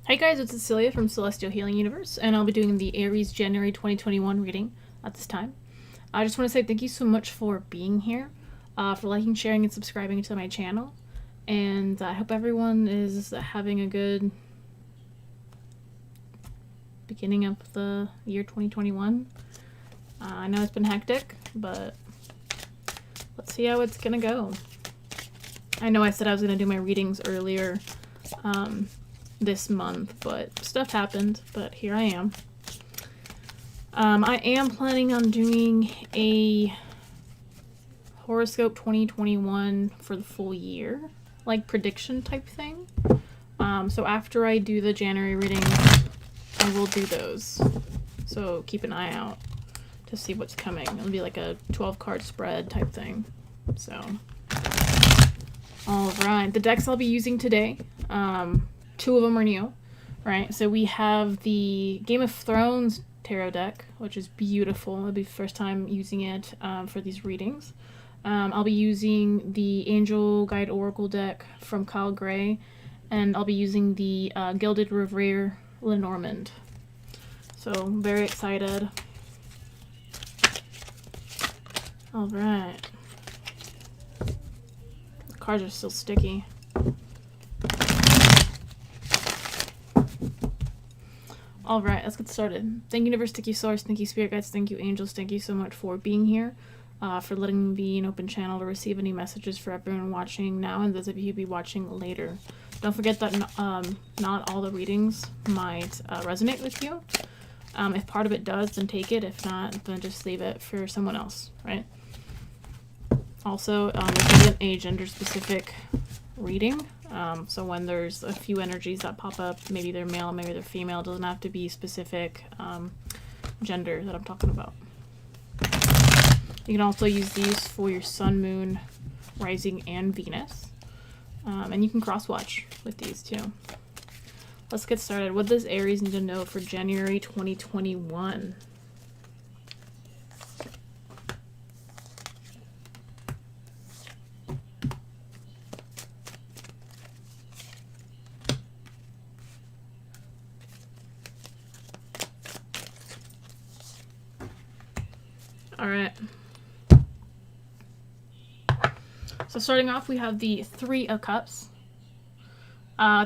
Hi guys, it's Cecilia from Celestial.Healing.Universe, and I'll be doing the Aries January 2021 reading at this time. I just want to say thank you so much for being here, for liking, sharing, and subscribing to my channel, and I hope everyone is having a good beginning of the year 2021. I know it's been hectic, but let's see how it's gonna go. I know I said I was gonna do my readings earlier, this month, but stuff happened, but here I am. I am planning on doing a horoscope 2021 for the full year, like prediction type thing. So after I do the January reading, I will do those. So keep an eye out to see what's coming. It'll be like a 12 card spread type thing. So, all right, the decks I'll be using today, two of them are new, right? So we have the Game of Thrones tarot deck, which is beautiful. It'll be the first time using it for these readings. I'll be using the Angel Guide Oracle deck from Kyle Gray, and I'll be using the Gilded Revere Lenormand. So I'm very excited. All right. The cards are still sticky. Alright, let's get started. Thank you, Universe, thank you, Source, thank you, Spirit Guides, thank you, Angels, thank you so much for being here, for letting me be an open channel to receive any messages for everyone watching now and those of you who be watching later. Don't forget that not all the readings might resonate with you. If part of it does, then take it. If not, then just leave it for someone else, right? Also, this is an age-gender-specific reading. So when there's a few energies that pop up, maybe they're male, maybe they're female, it doesn't have to be specific gender that I'm talking about. You can also use these for your sun, moon, rising, and Venus. And you can cross-watch with these too. Let's get started. What does Aries need to know for January 2021? All right. So starting off, we have the Three of Cups.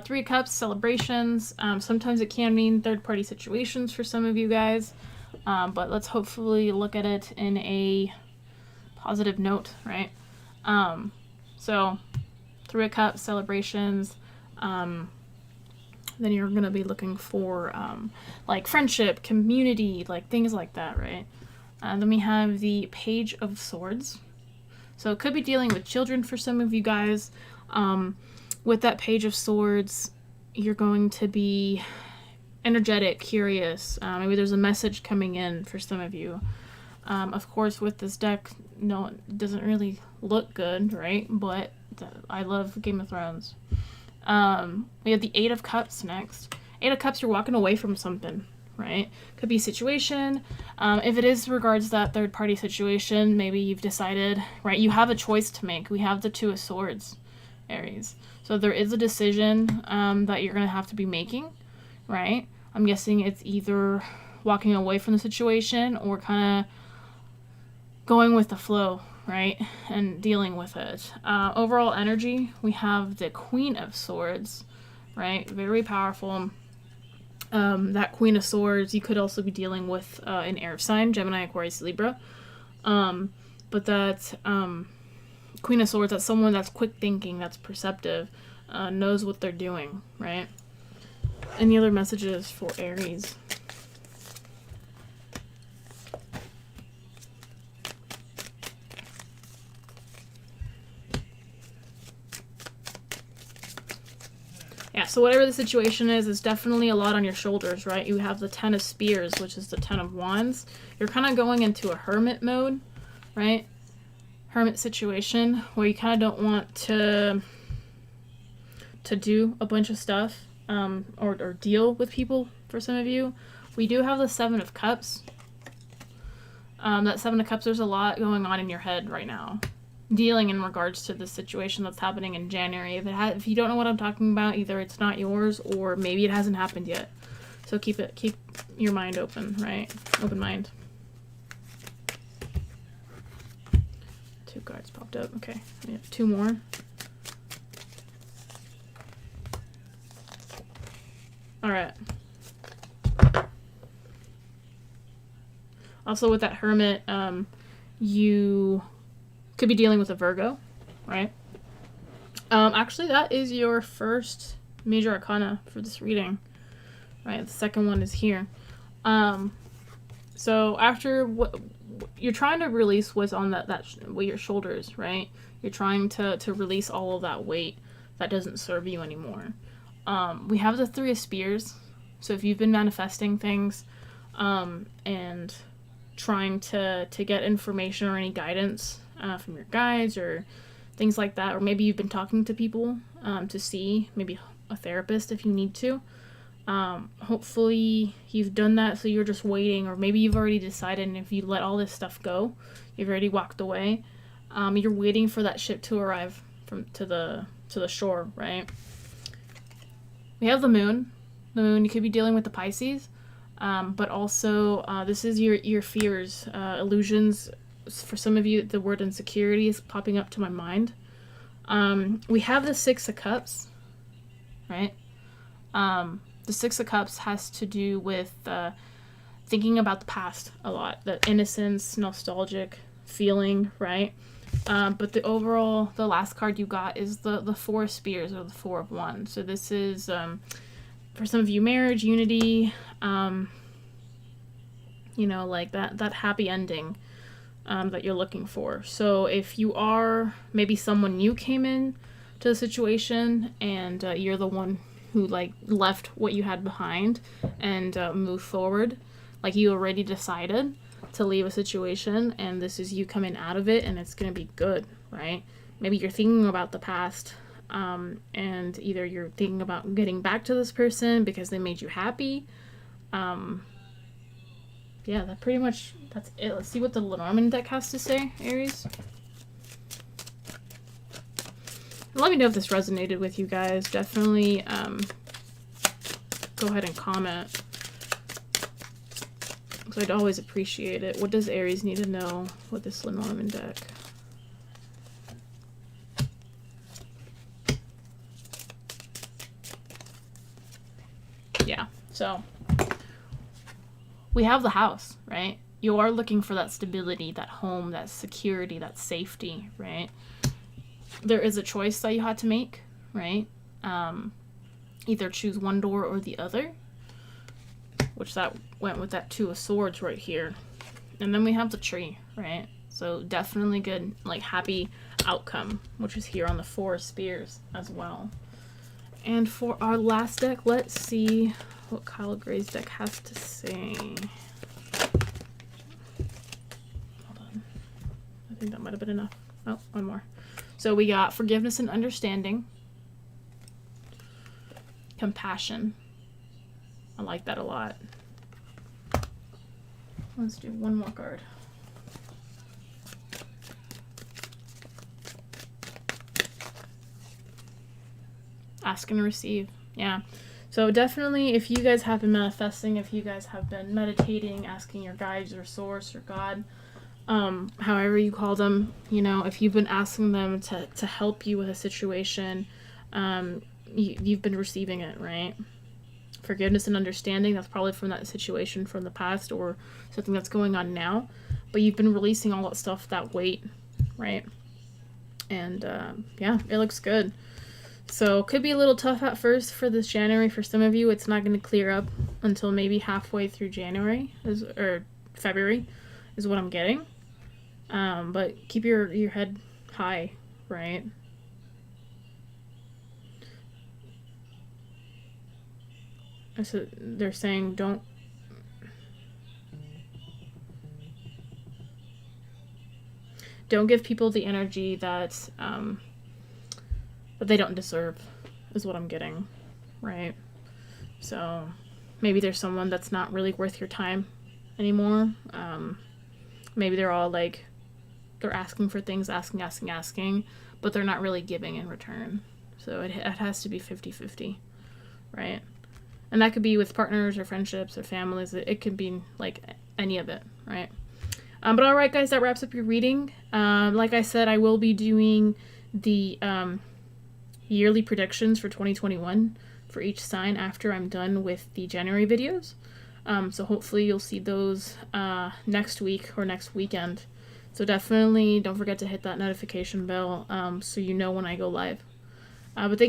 Three of Cups, celebrations. Sometimes it can mean third-party situations for some of you guys, but let's hopefully look at it in a positive note, right? So Three of Cups, celebrations. Then you're going to be looking for like friendship, community, like things like that, right? Then we have the Page of Swords. So it could be dealing with children for some of you guys. With that Page of Swords, you're going to be energetic, curious. Maybe there's a message coming in for some of you. Of course, with this deck, no, it doesn't really look good, right? But I love Game of Thrones. We have the Eight of Cups next. Eight of Cups, you're walking away from something, right? Could be a situation. If it is regards that third-party situation, maybe you've decided, right? You have a choice to make. We have the Two of Swords, Aries. So there is a decision that you're going to have to be making, right? I'm guessing it's either walking away from the situation or kind of going with the flow, right? And dealing with it. Overall energy, we have the Queen of Swords, right? Very powerful. That Queen of Swords, you could also be dealing with an air sign, Gemini, Aquarius, Libra. But that Queen of Swords, that's someone that's quick thinking, that's perceptive, knows what they're doing, right? Any other messages for Aries? Yeah, so whatever the situation is definitely a lot on your shoulders, right? You have the Ten of Spears, which is the Ten of Wands. You're kind of going into a hermit mode, right? Hermit situation where you kind of don't want to do a bunch of stuff or deal with people for some of you. We do have the Seven of Cups. That Seven of Cups, there's a lot going on in your head right now. dealing in regards to the situation that's happening in January. If you don't know what I'm talking about, either it's not yours or maybe it hasn't happened yet. So keep your mind open, right? Open mind. 2 cards popped up. Okay, we have 2 more. All right. Also with that Hermit, you could be dealing with a Virgo, right? Actually, that is your first major arcana for this reading, right? The second one is here. So after what you're trying to release what's on that with your shoulders, right? You're trying to release all of that weight that doesn't serve you anymore. We have the 3 of Spears. So if you've been manifesting things, and trying to get information or any guidance from your guides or things like that, or maybe you've been talking to people to see, maybe a therapist if you need to. Hopefully you've done that, so you're just waiting, or maybe you've already decided, and if you let all this stuff go, you've already walked away. You're waiting for that ship to arrive to the shore, right? We have the moon. The moon, you could be dealing with the Pisces, but also this is your fears, illusions. For some of you, the word insecurity is popping up to my mind. We have the 6 of Cups, right? The 6 of Cups has to do with thinking about the past a lot, the innocence, nostalgic feeling, right? But the last card you got is the 4 of Spears, or the 4 of Wands. So this is, for some of you, marriage, unity, you know, like that happy ending that you're looking for. So if you are maybe someone new came in to the situation, and you're the one who like left what you had behind and moved forward, like you already decided to leave a situation, and this is you coming out of it, and it's gonna be good, right? Maybe you're thinking about the past, and either you're thinking about getting back to this person because they made you happy. Yeah, that's it. Let's see what the Lenormand deck has to say, Aries. Let me know if this resonated with you guys. Definitely go ahead and comment, because I'd always appreciate it. What does Aries need to know with this Lenormand deck? Yeah, so we have the House, right? You are looking for that stability, that home, that security, that safety, right? There is a choice that you had to make, right? Either choose one door or the other, which that went with that 2 of Swords right here. And then we have the Tree, right? So definitely good, like happy outcome, which is here on the 4 of Spears as well. And for our last deck, let's see what Kyle Gray's deck has to say. Hold on. I think that might have been enough. Oh, one more. So we got Forgiveness and Understanding. Compassion. I like that a lot. Let's do one more card. Ask and receive. Yeah. So definitely, if you guys have been manifesting, if you guys have been meditating, asking your guides or source or God, however you call them, you know, if you've been asking them to help you with a situation, you've been receiving it, right? Forgiveness and understanding, that's probably from that situation from the past or something that's going on now, but you've been releasing all that stuff, that weight, right? And yeah, it looks good. So could be a little tough at first for this January. For some of you, it's not going to clear up until maybe halfway through January or February is what I'm getting. But keep your head high, right? So they're saying don't give people the energy that they don't deserve, is what I'm getting, right? So maybe there's someone that's not really worth your time anymore. Maybe they're all like they're asking for things, asking, but they're not really giving in return. So it has to be 50-50, right? And that could be with partners or friendships or families. It could be like any of it, right? But all right, guys, that wraps up your reading. Like I said, I will be doing the yearly predictions for 2021 for each sign after I'm done with the January videos. So hopefully you'll see those next week or next weekend. So definitely don't forget to hit that notification bell so you know when I go live. But thank